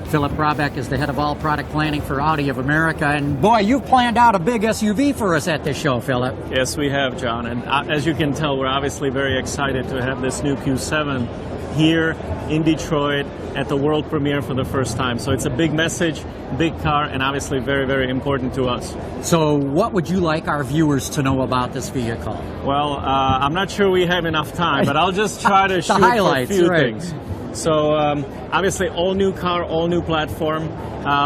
Philip Brabec is the head of all product planning for Audi of America. And boy, you've planned out a big SUV for us at this show, Philip. Yes, we have, John. And as you can tell, we're obviously very excited to have this new Q7 here in Detroit at the world premiere for the first time. So it's a big message, big car, and obviously very, very important to us. So what would you like our viewers to know about this vehicle? Well, I'm not sure we have enough time, but I'll just try to shoot for a few things. So obviously all new car, all new platform.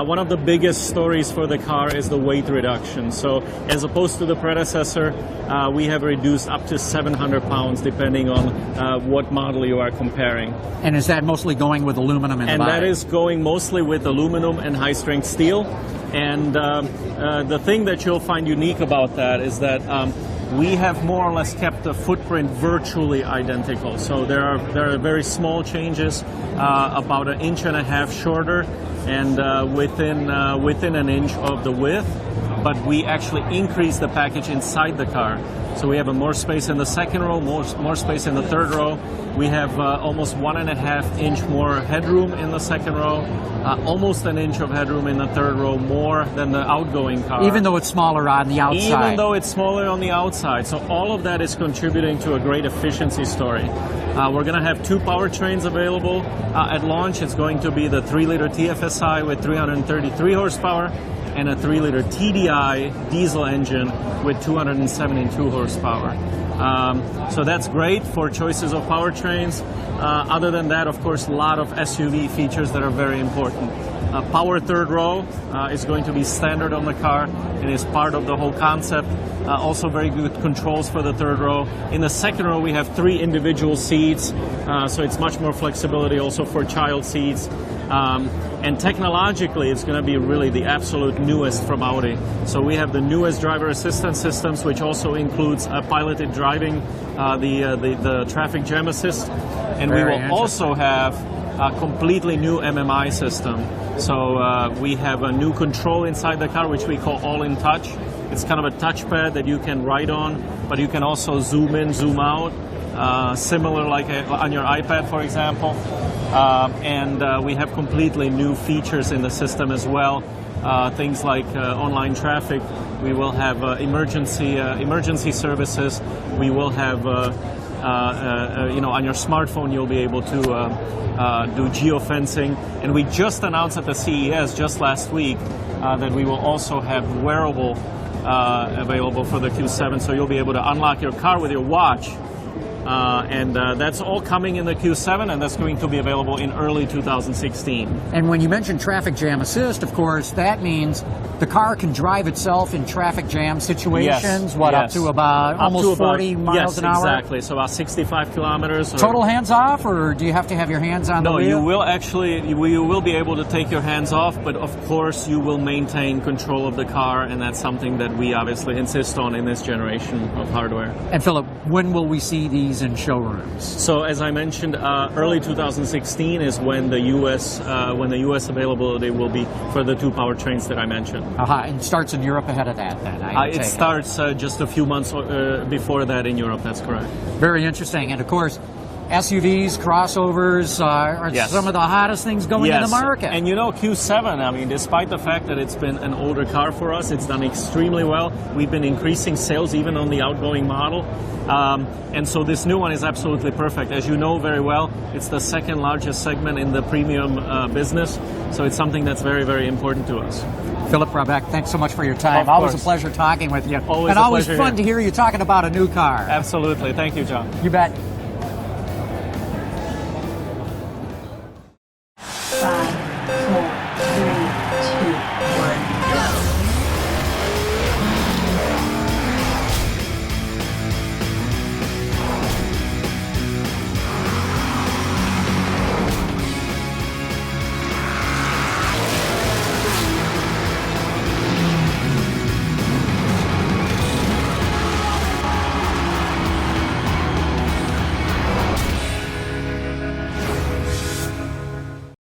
One of the biggest stories for the car is the weight reduction. So as opposed to the predecessor, we have reduced up to 700 pounds depending on what model you are comparing. And is that mostly going with aluminum in the body? And that is going mostly with aluminum and high-strength steel. And the thing that you'll find unique about that is that we have more or less kept the footprint virtually identical. So there are very small changes, about 1.5 inches shorter, and within an inch of the width. But we actually increase the package inside the car. So we have more space in the second row, more space in the third row. We have almost 1.5 inch more headroom in the second row, almost an inch of headroom in the third row, more than the outgoing car. Even though it's smaller on the outside. Even though it's smaller on the outside. So all of that is contributing to a great efficiency story. We're going to have 2 powertrains available at launch. It's going to be the 3-liter TFSI with 333 horsepower and a 3-liter TDI diesel engine with 272 horsepower. So that's great for choices of powertrains. Other than that, of course, a lot of SUV features that are very important. Power third row is going to be standard on the car and is part of the whole concept. Also very good controls for the third row. In the second row, we have 3 individual seats, so it's much more flexibility also for child seats. And technologically, it's going to be really the absolute newest from Audi. So we have the newest driver assistance systems, which also includes piloted driving, the traffic jam assist. And we will also have a completely new Mmi system. So we have a new control inside the car, which we call All-in-Touch. It's kind of a touchpad that you can write on, but you can also zoom in, zoom out, similar like on your iPad, for example. And we have completely new features in the system as well. Things like online traffic. We will have emergency services. We will have on your smartphone you'll be able to do geofencing. And we just announced at the CES just last week that we will also have wearable available for the Q7. So you'll be able to unlock your car with your watch. And that's all coming in the Q7, and that's going to be available in early 2016. And when you mention traffic jam assist, of course, that means the car can drive itself in traffic jam situations, up to about almost 40 miles an hour? Yes, exactly. So about 65 kilometers. Total hands-off, or do you have to have your hands on the wheel? No, you will actually, you will be able to take your hands off, but of course you will maintain control of the car, and that's something that we obviously insist on in this generation of hardware. And Philip, when will we see these in showrooms? So as I mentioned, early 2016 is when the U.S. Availability will be for the 2 powertrains that I mentioned. And starts in Europe ahead of that, then? It starts just a few months before that in Europe. That's correct. Very interesting, and of course, SUVs, crossovers are some of the hottest things going in the market. And you know, Q7, I mean, despite the fact that it's been an older car for us, it's done extremely well. We've been increasing sales even on the outgoing model. And so this new one is absolutely perfect. As you know very well, it's the second largest segment in the premium business. So it's something that's very, very important to us. Philip Brabec, thanks so much for your time. Always a pleasure talking with you. Always fun to hear you talking about a new car. Absolutely. Thank you, John. You bet.